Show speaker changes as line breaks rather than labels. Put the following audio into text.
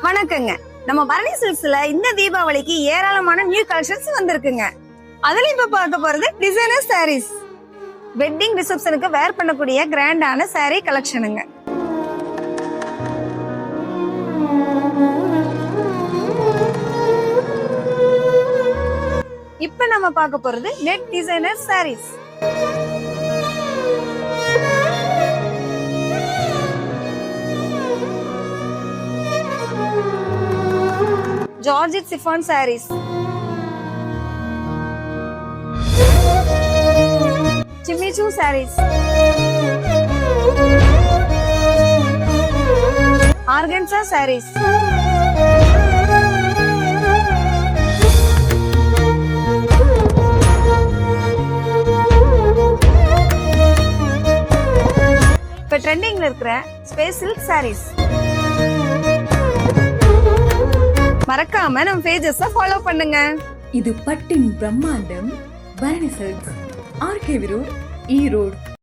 வணக்கங்க. நம்ம பரணி சில்க்ஸ்ல இந்த தீபாவளிக்கு ஏராளமான நியூ கலெக்ஷன்ஸ் வந்திருக்குங்க. அதுல இப்ப பார்க்க போறது டிசைனர் சாரீஸ். வெட்டிங் ரிசப்ஷனுக்கு வேர் பண்ணக்கூடிய கிராண்டான சாரீ கலெக்ஷனுங்க. இப்ப நம்ம பார்க்க போறது net designer sarees. Georgette chiffon sarees. Jimmy Choo sarees. Organza sarees. இப்ப ட்ரெண்டிங்ல இருக்கிற ஸ்பேஸ் சில்க் sarees. மறக்காம நம்ம பேஜஸ் ஃபாலோ பண்ணுங்க.
இது பட்டின் பிரம்மாண்டம் Barani silks, RK road, Erode.